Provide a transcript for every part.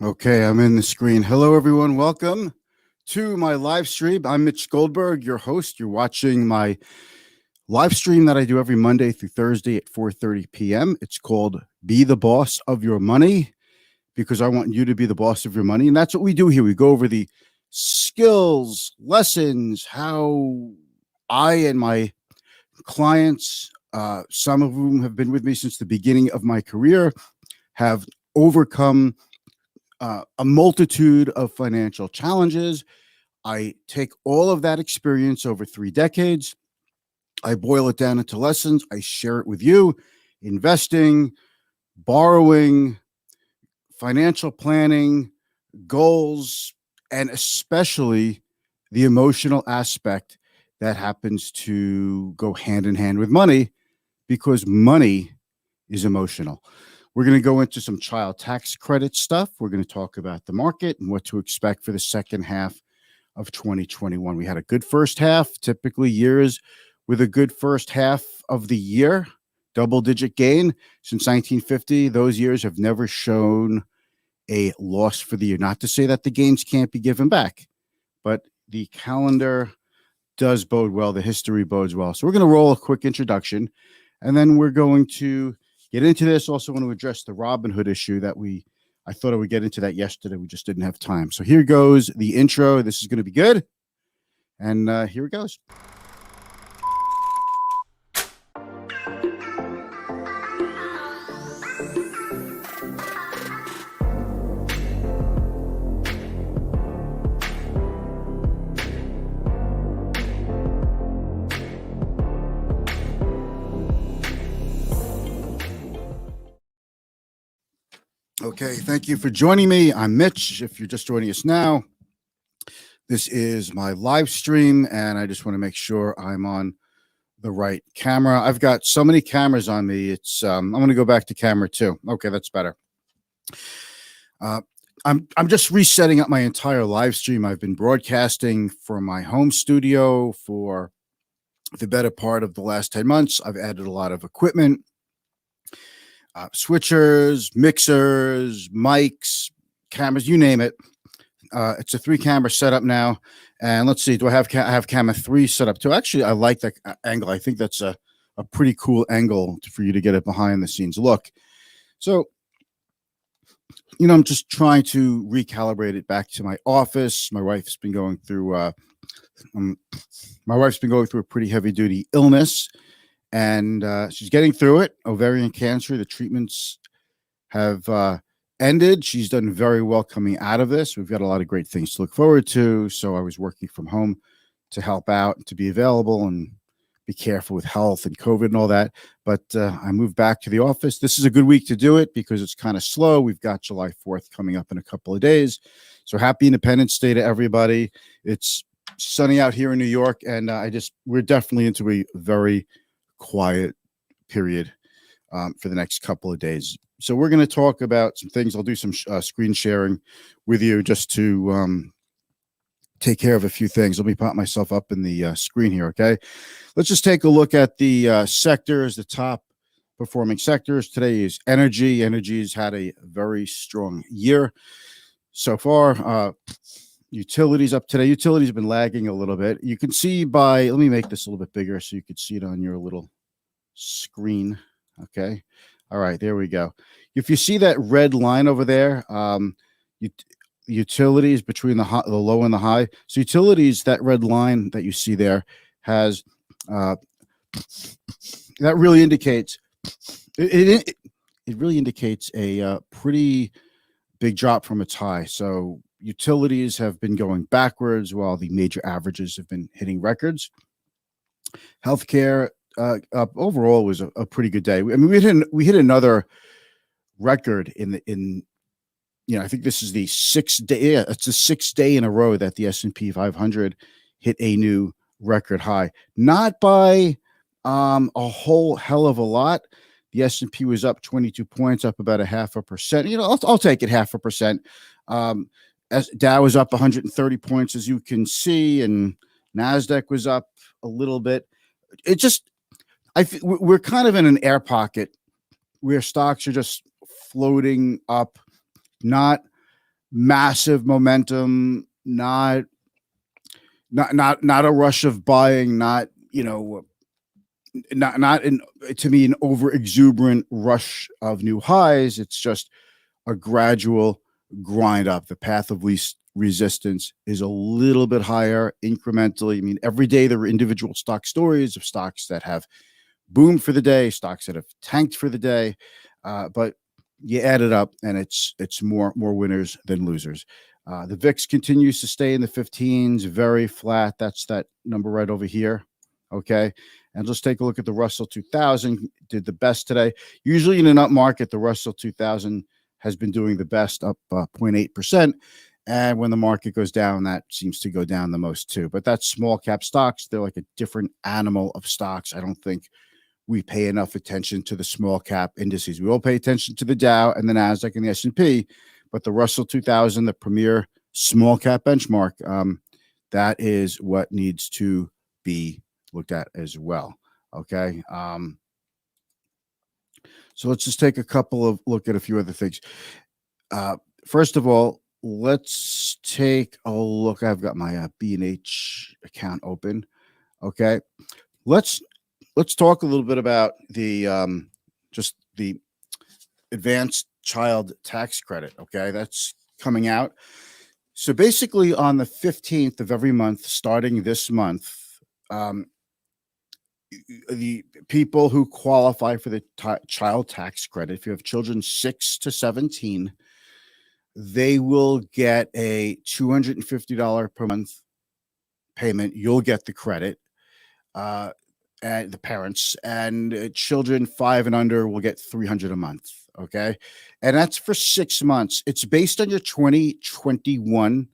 Okay, I'm in the screen. Hello, everyone. Welcome to my live stream. I'm Mitch Goldberg, your host. You're watching my live stream that I do every Monday through Thursday at 4:30 p.m. It's called Be the Boss of Your Money, because I want you to be the boss of your money. And that's what we do here. We go over the skills, lessons, how I and my clients, some of whom have been with me since the beginning of my career, have overcome a multitude of financial challenges. I take all of that experience over 3 decades. I boil it down into lessons. I share it with you. Investing, borrowing, financial planning, goals, and especially the emotional aspect that happens to go hand in hand with money, because money is emotional. We're going to go into some child tax credit stuff. We're going to talk about the market and what to expect for the second half of 2021. We had a good first half. Typically, years with a good first half of the year, double-digit gain since 1950. Those years have never shown a loss for the year. Not to say that the gains can't be given back, but the calendar does bode well. The history bodes well. So we're going to roll a quick introduction, and then we're going to get into this. Also want to address the Robinhood issue that I thought I would get into that yesterday. We just didn't have time. So here goes the intro. This is going to be good. And here it goes. Okay, thank you for joining me. I'm Mitch. If you're just joining us now, this is my live stream, and I just want to make sure I'm on the right camera. I've got so many cameras on me. It's I'm going to go back to camera 2. Okay, that's better. I'm just resetting up my entire live stream. I've been broadcasting from my home studio for the better part of the last 10 months. I've added a lot of equipment. Switchers, mixers, mics, cameras, you name it. It's a 3-camera setup now. And let's see, do I have camera 3 set up too? Actually, I like that angle. I think that's a pretty cool angle for you to get a behind the scenes look. So, I'm just trying to recalibrate it back to my office. My wife's been going through a pretty heavy duty illness. And she's getting through it. Ovarian cancer. The treatments have ended. She's done very well coming out of this. We've got a lot of great things to look forward to. So I was working from home to help out and to be available and be careful with health and COVID and all that. But I moved back to the office. This is a good week to do it because it's kind of slow. We've got July 4th coming up in a couple of days. So happy Independence Day to everybody. It's sunny out here in New York. And we're definitely into a very quiet period for the next couple of days. So we're going to talk about some things. I'll do some screen sharing with you just to take care of a few things. Let me pop myself up in the screen here, okay? Let's just take a look at the sectors, the top performing sectors. Today is energy. Energy has had a very strong year so far. Utilities up today. Utilities have been lagging a little bit. You can see let me make this a little bit bigger so you can see it on your little screen. Okay. All right, there we go. If you see that red line over there, utilities between the low and the high. So utilities, that red line that you see there has, that really indicates, it really indicates a pretty big drop from its high. So utilities have been going backwards while the major averages have been hitting records. Healthcare overall was a pretty good day. I mean, we hit another record I think this is the 6th day. Yeah, it's the 6th day in a row that the S&P 500 hit a new record high. Not by a whole hell of a lot. The S&P was up 22 points, up about 0.5%. I'll take it 0.5%. As Dow was up 130 points, as you can see, and NASDAQ was up a little bit. We're kind of in an air pocket where stocks are just floating up, not massive momentum, not a rush of buying, not, not in, to me, an over exuberant rush of new highs. It's just a gradual grind up. The path of least resistance is a little bit higher incrementally. I mean, every day there are individual stock stories of stocks that have boomed for the day, stocks that have tanked for the day, but you add it up, and it's more winners than losers. The VIX continues to stay in the 15s, very flat. That's that number right over here. Okay. And let's take a look at the Russell 2000. Did the best today. Usually in an up market, the Russell 2000 has been doing the best, up 0.8%. And when the market goes down, that seems to go down the most too. But that's small cap stocks. They're like a different animal of stocks. I don't think we pay enough attention to the small cap indices. We all pay attention to the Dow and the Nasdaq and the S&P, but the Russell 2000, the premier small cap benchmark, that is what needs to be looked at as well. Okay. So let's just take a look at a few other things. First of all, let's take a look. I've got my B&H account open. Okay. Let's talk a little bit about the just the advanced child tax credit. Okay. That's coming out. So basically on the 15th of every month, starting this month, the people who qualify for the child tax credit, if you have children 6 to 17, they will get a $250 per month payment. You'll get the credit, and the parents, and children 5 and under will get $300 a month. Okay. And that's for 6 months. It's based on your 2021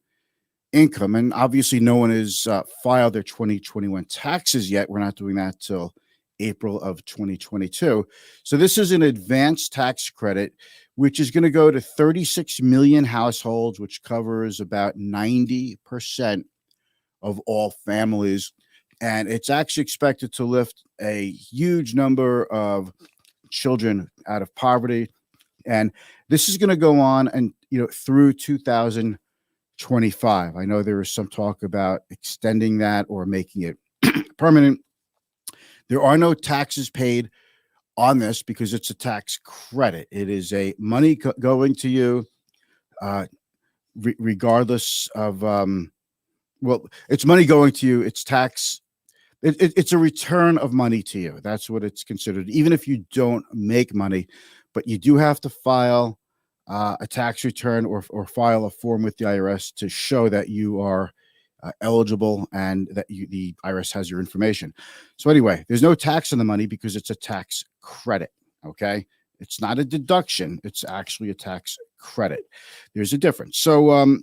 income. And obviously no one has filed their 2021 taxes yet. We're not doing that till April of 2022. So this is an advanced tax credit, which is going to go to 36 million households, which covers about 90% of all families. And it's actually expected to lift a huge number of children out of poverty. And this is going to go on and, through 2025. I know there is some talk about extending that or making it permanent. There are no taxes paid on this because it's a tax credit. It is a money going to you, regardless of, it's money going to you. It's tax. It's a return of money to you. That's what it's considered, even if you don't make money, but you do have to file a tax return or file a form with the IRS to show that you are eligible and that the IRS has your information. So anyway, there's no tax on the money because it's a tax credit. Okay. It's not a deduction. It's actually a tax credit. There's a difference. So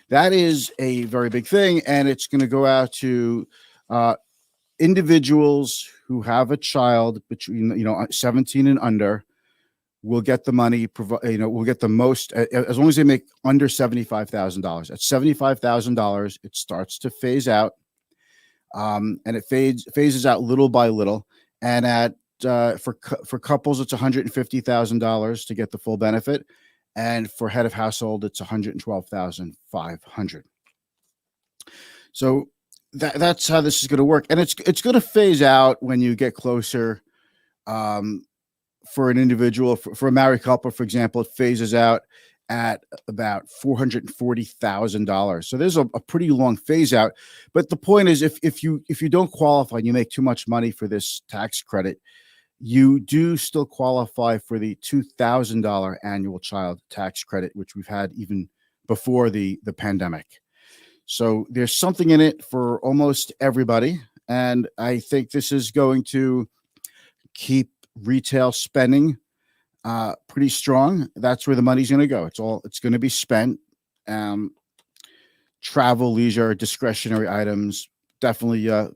that is a very big thing. And it's going to go out to individuals who have a child between 17 and under. Will get the money. Will get the most as long as they make under $75,000. At $75,000, it starts to phase out, and it phases out little by little. And at for couples, it's $150,000 to get the full benefit, and for head of household, it's $112,500. So that's how this is going to work, and it's going to phase out when you get closer. For an individual, for a married couple, for example, it phases out at about $440,000. So there's a pretty long phase out. But the point is, if you don't qualify and you make too much money for this tax credit, you do still qualify for the $2,000 annual child tax credit, which we've had even before the pandemic. So there's something in it for almost everybody. And I think this is going to keep retail spending pretty strong. That's where the money's going to go. It's going to be spent. Travel, leisure, discretionary items, definitely, you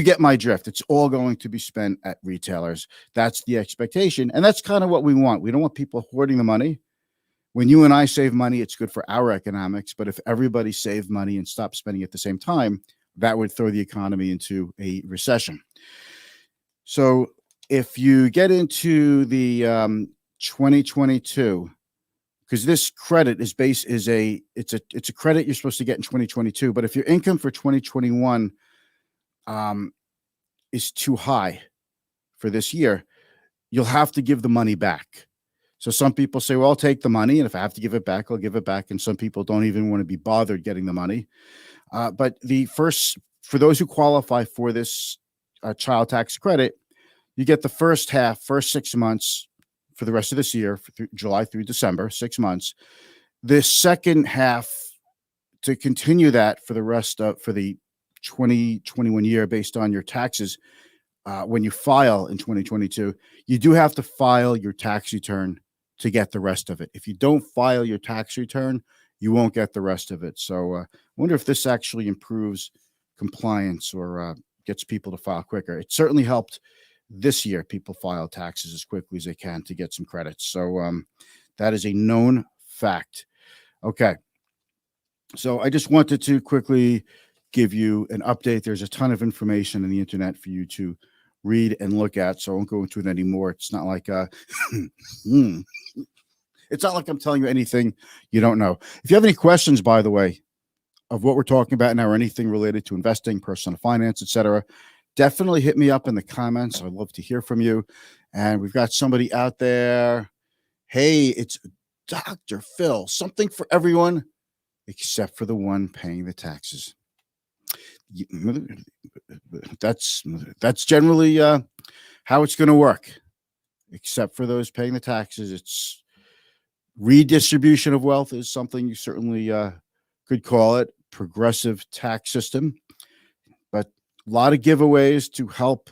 get my drift. It's all going to be spent at retailers. That's the expectation. And that's kind of what we want. We don't want people hoarding the money. When you and I save money, it's good for our economics. But if everybody saved money and stopped spending at the same time, that would throw the economy into a recession. So if you get into the 2022, because this credit is it's a credit you're supposed to get in 2022. But if your income for 2021 is too high for this year, you'll have to give the money back. So some people say, well, I'll take the money, and if I have to give it back, I'll give it back. And some people don't even want to be bothered getting the money. But for those who qualify for this child tax credit, you get the first 6 months for the rest of this year, July through December, 6 months. The second half, to continue that for the rest of for the 2021 year based on your taxes, when you file in 2022, you do have to file your tax return to get the rest of it. If you don't file your tax return, you won't get the rest of it. So I wonder if this actually improves compliance or gets people to file quicker. It certainly helped this year. People file taxes as quickly as they can to get some credits. So that is a known fact. Okay. So I just wanted to quickly give you an update. There's a ton of information on the internet for you to read and look at, so I won't go into it anymore. It's not like it's not like I'm telling you anything you don't know. If you have any questions, by the way, of what we're talking about now or anything related to investing, personal finance, etc., definitely hit me up in the comments. I'd love to hear from you. And we've got somebody out there. Hey, it's Dr. Phil, something for everyone except for the one paying the taxes. That's generally how it's going to work, except for those paying the taxes. It's redistribution of wealth is something you certainly could call it, progressive tax system, but a lot of giveaways to help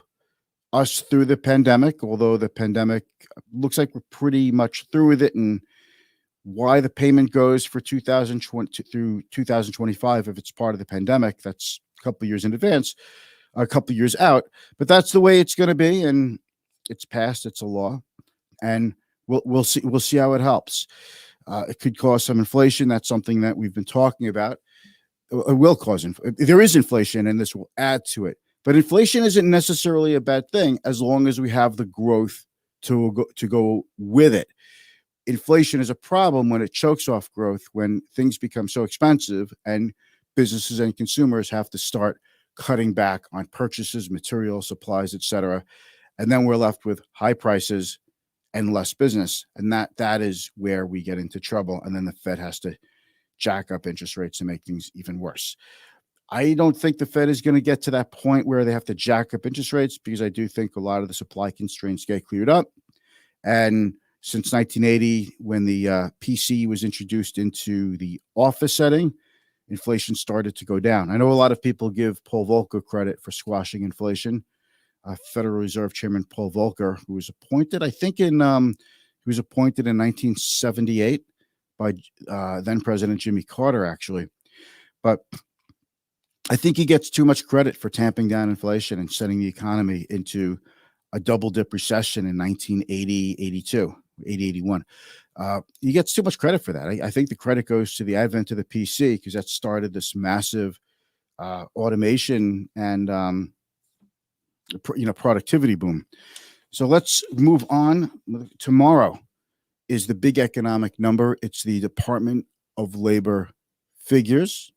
us through the pandemic, although the pandemic looks like we're pretty much through with it, and why the payment goes for 2020 through 2025, if it's part of the pandemic, that's a couple of years in advance, a couple of years out, but that's the way it's going to be, and it's passed. It's a law, and we'll see how it helps. It could cause some inflation. That's something that we've been talking about. It will cause there is inflation, and this will add to it. But inflation isn't necessarily a bad thing as long as we have the growth to go with it. Inflation is a problem when it chokes off growth, when things become so expensive and businesses and consumers have to start cutting back on purchases, materials, supplies, etc. And then we're left with high prices and less business. And that is where we get into trouble. And then the Fed has to jack up interest rates to make things even worse. I don't think the Fed is going to get to that point where they have to jack up interest rates, because I do think a lot of the supply constraints get cleared up. And since 1980, when the PC was introduced into the office setting, inflation started to go down. I know a lot of people give Paul Volcker credit for squashing inflation. Federal Reserve Chairman Paul Volcker, who was appointed, I think in 1978 by then President Jimmy Carter, actually. But I think he gets too much credit for tamping down inflation and sending the economy into a double dip recession in 1980, 82. 8081. He gets too much credit for that. I think the credit goes to the advent of the PC, because that started this massive automation and productivity boom. So let's move on. Tomorrow is the big economic number. It's the Department of Labor figures.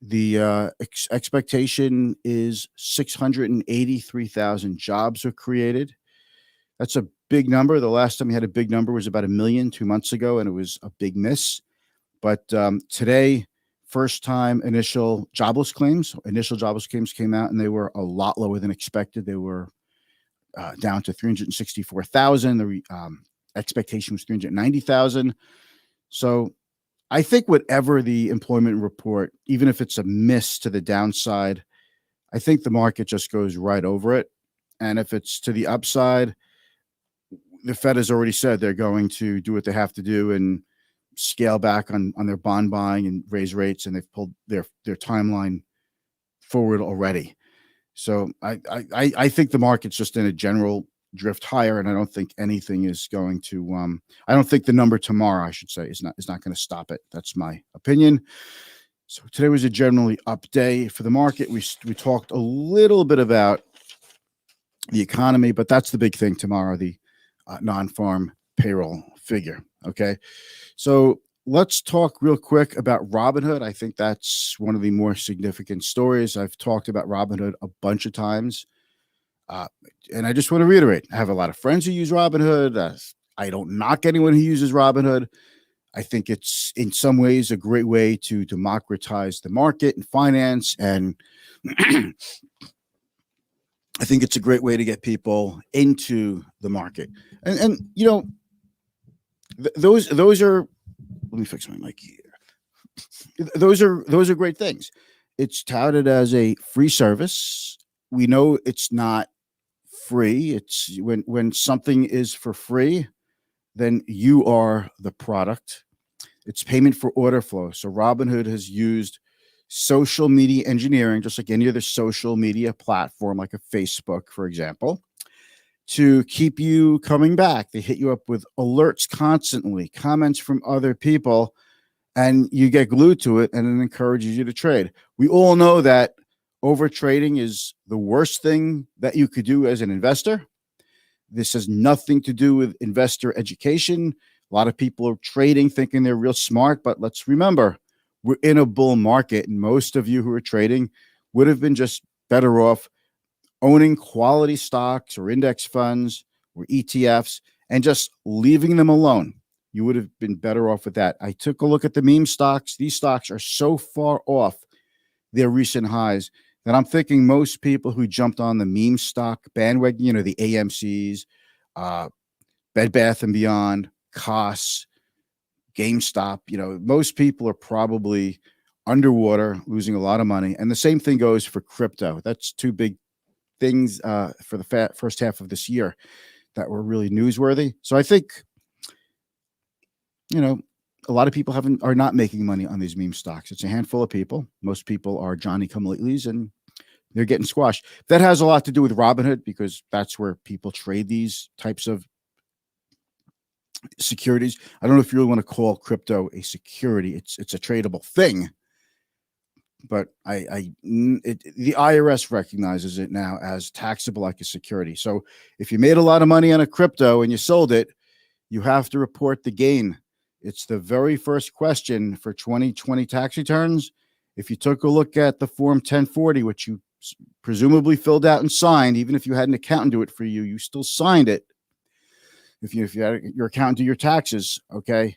The expectation is 683,000 jobs are created. That's a big number. The last time we had a big number was about 1 million 2 months ago, and it was a big miss. But today, first time initial jobless claims came out, and they were a lot lower than expected. They were down to 364,000. The expectation was 390,000. So I think whatever the employment report, even if it's a miss to the downside, I think the market just goes right over it. And if it's to the upside, the Fed has already said they're going to do what they have to do and scale back on their bond buying and raise rates, and they've pulled their timeline forward already. So I think the market's just in a general drift higher, and I don't think anything is going to. I don't think the number tomorrow, I should say, is not going to stop it. That's my opinion. So today was a generally up day for the market. We talked a little bit about the economy, but that's the big thing tomorrow. The non-farm payroll figure. Okay. So let's talk real quick about Robinhood. I think that's one of the more significant stories. I've talked about Robinhood a bunch of times. Uh, and I just want to reiterate, I have a lot of friends who use Robinhood. I don't knock anyone who uses Robinhood. I think it's in some ways a great way to democratize the market and finance. And I think it's a great way to get people into the market. And you know, those are, let me fix my mic here. Those are great things. It's touted as a free service. We know it's not free. It's when something is for free, then you are the product. It's payment for order flow. So Robinhood has used social media engineering, just like any other social media platform, like a Facebook, for example, to keep you coming back. They hit you up with alerts constantly, comments from other people, and you get glued to it, and it encourages you to trade. We all know that over trading is the worst thing that you could do as an investor. This has nothing to do with investor education. A lot of people are trading thinking they're real smart, but let's remember, we're in a bull market, and most of you who are trading would have been just better off owning quality stocks or index funds or ETFs and just leaving them alone. You would have been better off with that. I took a look at the meme stocks. These stocks are so far off their recent highs that I'm thinking most people who jumped on the meme stock bandwagon, you know, the AMCs, Bed Bath and Beyond, COS, GameStop, you know, most people are probably underwater, losing a lot of money. And the same thing goes for crypto. That's two big things for the first half of this year that were really newsworthy. So I think, you know, a lot of people are not making money on these meme stocks. It's a handful of people. Most people are Johnny come latelys and they're getting squashed. That has a lot to do with Robinhood because that's where people trade these types of securities. I don't know if you really want to call crypto a security. It's a tradable thing, but the IRS recognizes it now as taxable like a security. So if you made a lot of money on a crypto and you sold it, you have to report the gain. It's the very first question for 2020 tax returns. If you took a look at the Form 1040, which you presumably filled out and signed, even if you had an accountant do it for you, you still signed it. If you had your accountant do your taxes, okay,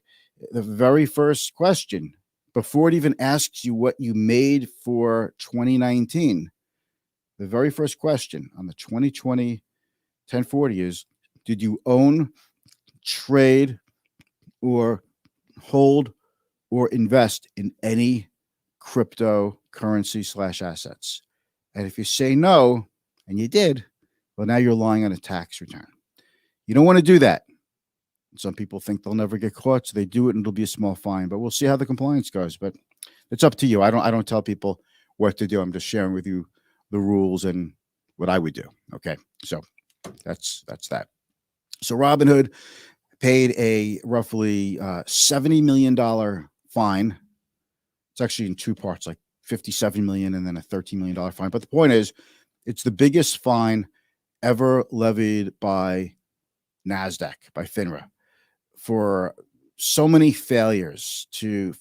the very first question, before it even asks you what you made for 2019, the very first question on the 2020 1040 is, did you own, trade, or hold or invest in any cryptocurrency / assets? And if you say no, and you did, well, now you're lying on a tax return. You don't want to do that. Some people think they'll never get caught, so they do it and it'll be a small fine, but we'll see how the compliance goes. But it's up to you. I don't tell people what to do. I'm just sharing with you the rules and what I would do. Okay. So that's that. So Robinhood paid a roughly $70 million fine. It's actually in two parts, like $57 million and then a $13 million fine. But the point is, it's the biggest fine ever levied by NASDAQ, by FINRA, for so many failing to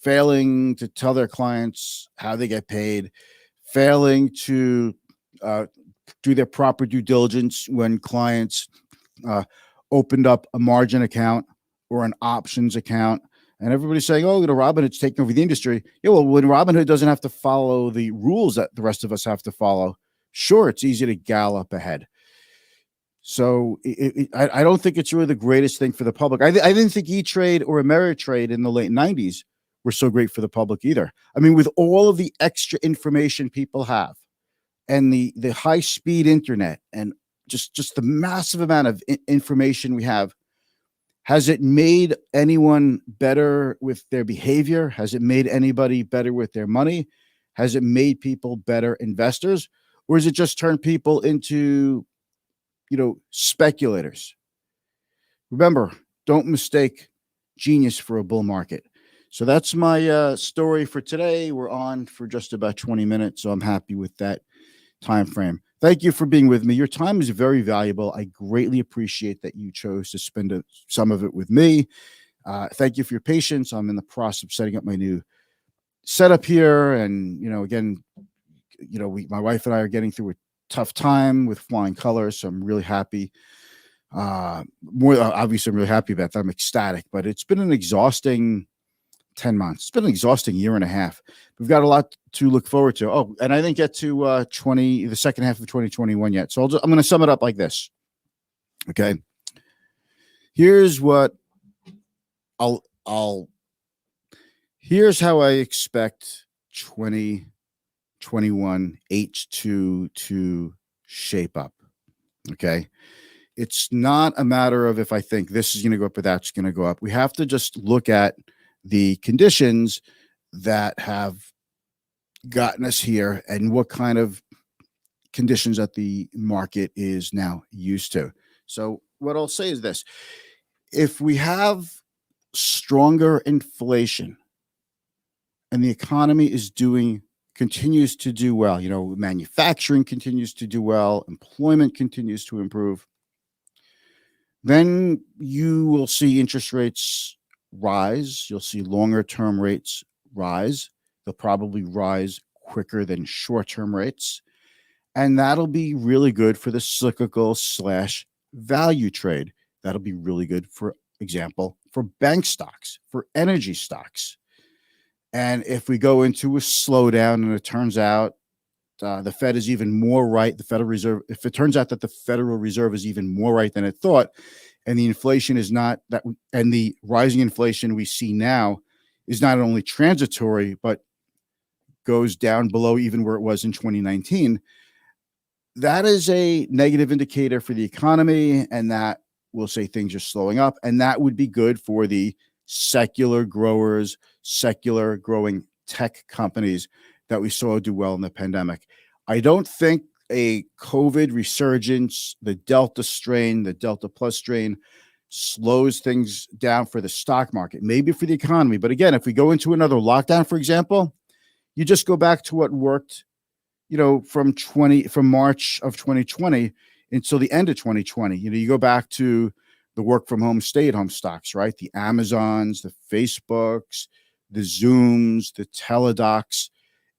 tell their clients how they get paid, failing to do their proper due diligence when clients opened up a margin account or an options account. And everybody's saying, oh, Robinhood's taking over the industry. Yeah, well, when Robinhood doesn't have to follow the rules that the rest of us have to follow, sure, it's easy to gallop ahead. So I don't think it's really the greatest thing for the public. I didn't think E-Trade or Ameritrade in the late 90s were so great for the public either. I mean, with all of the extra information people have and the high-speed internet and just the massive amount of information we have, has it made anyone better with their behavior? Has it made anybody better with their money? Has it made people better investors? Or has it just turned people into, speculators? Remember, don't mistake genius for a bull market. So that's my story for today. We're on for just about 20 minutes, so I'm happy with that time frame. Thank you for being with me. Your time is very valuable. I greatly appreciate that you chose to spend some of it with me. Thank you for your patience. I'm in the process of setting up my new setup here. And, again, my wife and I are getting through a tough time with flying colors. So I'm really happy. Obviously, I'm really happy about that. I'm ecstatic, but it's been an exhausting 10 months. It's been an exhausting year and a half. We've got a lot to look forward to. Oh, and I didn't get to the second half of 2021 yet. So I'm going to sum it up like this. Okay. Here's what here's how I expect 2021 H2 to shape up. Okay. It's not a matter of if I think this is going to go up or that's going to go up. We have to just look at the conditions that have gotten us here and what kind of conditions that the market is now used to. So what I'll say is this: if we have stronger inflation and the economy continues to do well, manufacturing continues to do well, employment continues to improve, then you will see interest rates rise. You'll see longer term rates rise. They'll probably rise quicker than short-term rates. And that'll be really good for the cyclical / value trade. That'll be really good, for example, for bank stocks, for energy stocks. And if we go into a slowdown and it turns out the Fed is even more right, the Federal Reserve, if it turns out that the Federal Reserve is even more right than it thought, and the inflation is not that, and the rising inflation we see now is not only transitory, but goes down below even where it was in 2019, that is a negative indicator for the economy, and that will say things are slowing up, and that would be good for the secular growers, secular growing tech companies that we saw do well in the pandemic. I don't think a COVID resurgence, the Delta strain, the Delta plus strain, slows things down for the stock market, maybe for the economy. But again, if we go into another lockdown, for example, you just go back to what worked, from March of 2020 until the end of 2020. You go back to the work from home, stay at home stocks, right? The Amazons, the Facebooks, the Zooms, the Teledocs.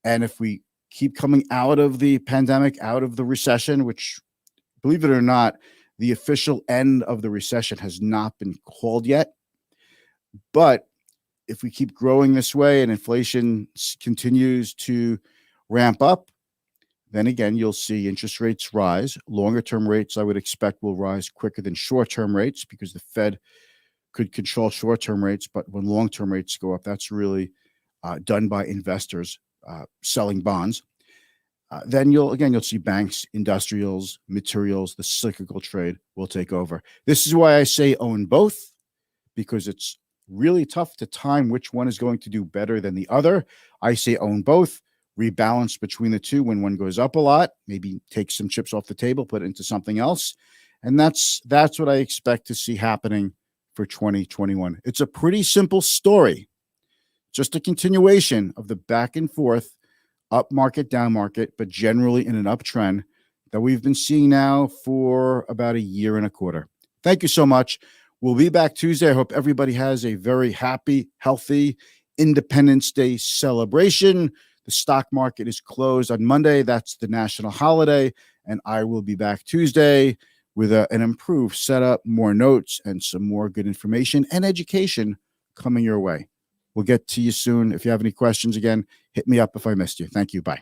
And if we keep coming out of the pandemic, out of the recession, which, believe it or not, the official end of the recession has not been called yet. But if we keep growing this way and inflation continues to ramp up, then again, you'll see interest rates rise. Longer term rates, I would expect, will rise quicker than short term rates because the Fed could control short term rates. But when long term rates go up, that's really done by investors selling bonds. Then you'll see banks, industrials, materials, the cyclical trade will take over. This is why I say own both, because it's really tough to time which one is going to do better than the other. I say own both, rebalance between the two. When one goes up a lot, maybe take some chips off the table, put it into something else. And that's what I expect to see happening for 2021. It's a pretty simple story, just a continuation of the back and forth, up market, down market, but generally in an uptrend that we've been seeing now for about a year and a quarter. Thank you so much. We'll be back Tuesday. I hope everybody has a very happy, healthy Independence Day celebration. The stock market is closed on Monday. That's the national holiday. And I will be back Tuesday with an improved setup, more notes, and some more good information and education coming your way. We'll get to you soon. If you have any questions, again, hit me up if I missed you. Thank you. Bye.